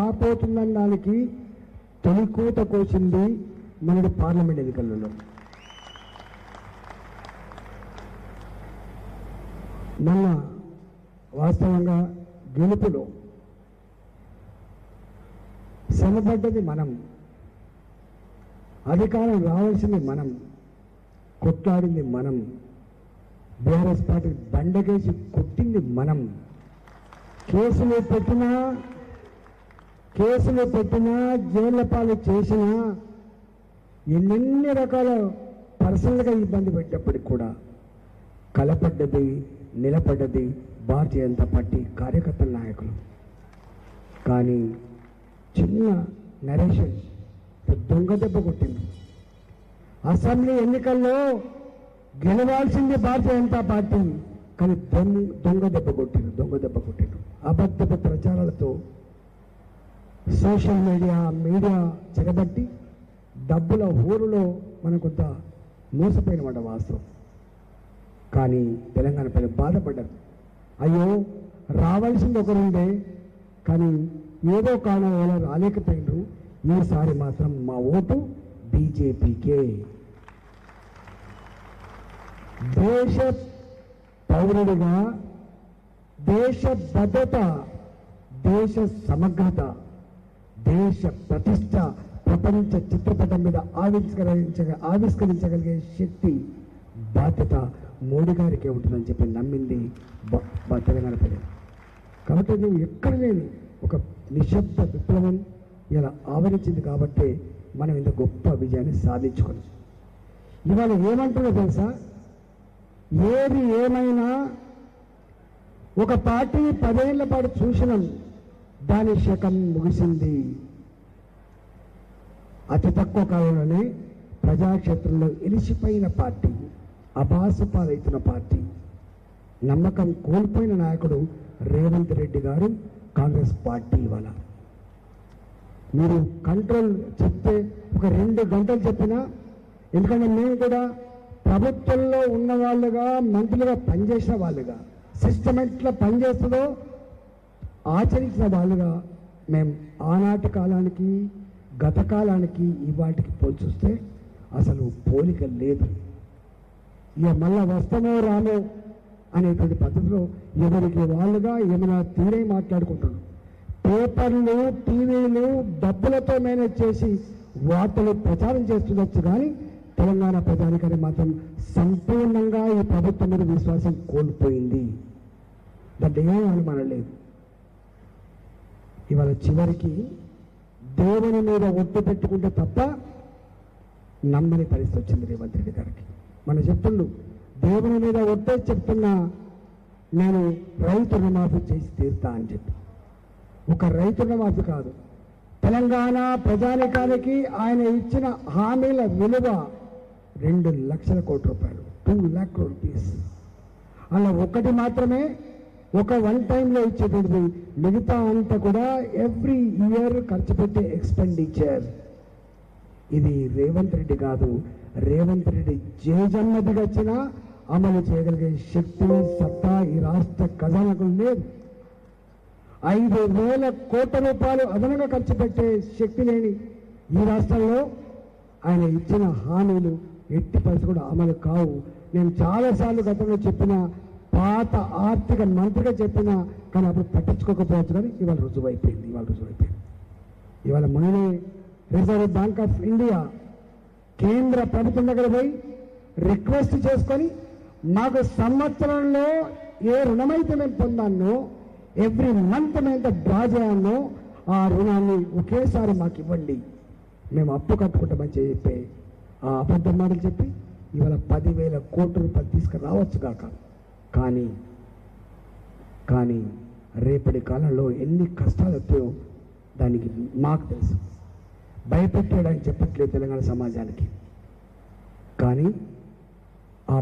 రాబోతుందనడానికి తొలికూత కోసింది మనది పార్లమెంట్ ఎన్నికలలో. మొన్న వాస్తవంగా గెలుపులో శ్రమపడ్డది మనం, అధికారం రావాల్సింది మనం, కొట్లాడింది మనం, బీఆర్ఎస్ పార్టీ బండకేసి కొట్టింది మనం. కేసులు పెట్టినా జైళ్ల పాలు చేసినా ఎన్నెన్ని రకాల పర్సనల్గా ఇబ్బంది పెట్టినప్పటికి కూడా కలపడ్డది నిలబడ్డది భారతీయ జనతా పార్టీ కార్యకర్తల నాయకులు. కానీ చిన్న నరేషన్ దొంగ దెబ్బ కొట్టింది. అసెంబ్లీ ఎన్నికల్లో గెలవాల్సింది భారతీయ జనతా పార్టీ, కానీ దొంగ దెబ్బ కొట్టిండు. అబద్ధపు ప్రచారాలతో సోషల్ మీడియా చెగబట్టి డబ్బుల ఊరులో మనం కొంత మోసపోయినమాట వాస్తవం. కానీ తెలంగాణ ప్రజలు బాధపడ్డారు. అయ్యో రావాల్సింది ఒకరుండే, కానీ ఏదో కారణం వల్ల రాలేకపోయినారు. ఈసారి మాత్రం మా ఓటు బీజేపీకే. దేశ పౌరుడిగా దేశ భద్రత, దేశ సమగ్రత, దేశ ప్రతిష్ట ప్రపంచ చిత్రపటం మీద ఆవిష్కరించగలిగే శక్తి బాధ్యత మోడీ గారికి ఉంటుందని చెప్పి నమ్మింది తెలంగాణ ప్రజలు. కాబట్టి నువ్వు ఎక్కడ లేని ఒక నిశ్శబ్ద విప్లవం ఇలా ఆవరించింది కాబట్టి మనం ఇంత గొప్ప విజయాన్ని సాధించుకున్నాం. ఇవాళ ఏమంటున్నా తెలుసా, ఏది ఏమైనా ఒక పార్టీని 10 ఏళ్ల పాటు చూసినాం, దాని శకం ముగిసింది. అతి తక్కువ కాలంలోనే ప్రజాక్షేత్రంలో ఎలిసిపోయిన పార్టీ, అబాసుపాలైతున్న పార్టీ, నమ్మకం కోల్పోయిన నాయకుడు రేవంత్ రెడ్డి గారు, కాంగ్రెస్ పార్టీ. ఇవాళ మీరు కంట్రోల్ చెప్తే ఒక 2 గంటలు చెప్పినా, ఎందుకంటే మేము కూడా ప్రభుత్వంలో ఉన్న వాళ్ళుగా, మంత్రులుగా పనిచేసిన వాళ్ళుగా, సిస్టమ్ ఎట్లా పనిచేస్తుందో ఆచరించిన వాళ్ళుగా మేము ఆనాటి కాలానికి గత కాలానికి ఇవాటికి పోల్చొస్తే అసలు పోలిక లేదు. ఇక మళ్ళా వస్తామో రామో అనేటువంటి పద్ధతిలో ఎవరికి వాళ్ళుగా ఏమైనా తీరే మాట్లాడుకుంటున్నారు. పేపర్లు, టీవీలు డబ్బులతో మేనేజ్ చేసి వార్తలు ప్రచారం చేస్తుండొచ్చు, కానీ తెలంగాణ ప్రజానికాన్ని మాత్రం సంపూర్ణంగా ఈ ప్రభుత్వం మీద విశ్వాసం కోల్పోయింది. దాంట్లో ఏం అనుమానం లేదు. ఇవాళ చివరికి దేవుని మీద ఒట్టు పెట్టుకుంటే తప్ప నమ్మని పరిస్థితి వచ్చింది రేవంత్ రెడ్డి గారికి. మన చెప్తుండు, దేవుని మీద ఒట్టే చెప్తున్నా నేను రైతు రుణమాఫీ చేసి తీరుతా అని చెప్పి. ఒక రైతు రుణమాఫీ కాదు, తెలంగాణ ప్రజానికానికి ఆయన ఇచ్చిన హామీల విలువ 2 లక్షల కోట్ల రూపాయలు, 2 lakh crore rupees. అలా ఒకటి మాత్రమే ఒక వన్ టైంలో ఇచ్చేటువంటిది, మిగతా అంతా కూడా ఎవ్రీ ఇయర్ ఖర్చు పెట్టే ఎక్స్పెండిచర్. ఇది రేవంత్ రెడ్డి కాదు, రేవంత్ రెడ్డి జేజమ్మదిగా వచ్చినా అమలు చేయగలిగే శక్తి, సత్తా ఈ రాష్ట్ర ఖజానాకు లేదు. 5,000 కోట్ల రూపాయలు అదనంగా ఖర్చు పెట్టే శక్తి లేని ఈ రాష్ట్రంలో ఆయన ఇచ్చిన హామీలు ఎట్టి పరిస్థితి కూడా అమలు కావు. నేను చాలాసార్లు గతంలో చెప్పిన, పాత ఆర్థిక మంత్రిగా చెప్పినా కానీ అప్పుడు పట్టించుకోకపోవచ్చు, కానీ ఇవాళ రుజువైపోయింది. ఇవాళ మొన్ననే రిజర్వ్ బ్యాంక్ ఆఫ్ ఇండియా కేంద్ర ప్రభుత్వం దగ్గర పోయి రిక్వెస్ట్ చేసుకొని మాకు సంవత్సరంలో ఏ రుణమైతే మేము పొందానో, ఎవ్రీ మంత్ మేము ఎంత డ్రా చేయాలో ఆ రుణాన్ని ఒకేసారి మాకు ఇవ్వండి, మేము అప్పు కట్టుకుంటామని చెప్పి ఆ అబద్ధం మాటలు చెప్పి ఇవాళ 10,000 కోట్ల రూపాయలు తీసుకురావచ్చు కాక. కానీ రేపటి కాలంలో ఎన్ని కష్టాలు వస్తాయో దానికి మాకు తెలుసు. భయపెట్టేయడానికి చెప్పట్లేదు తెలంగాణ సమాజానికి, కానీ ఆ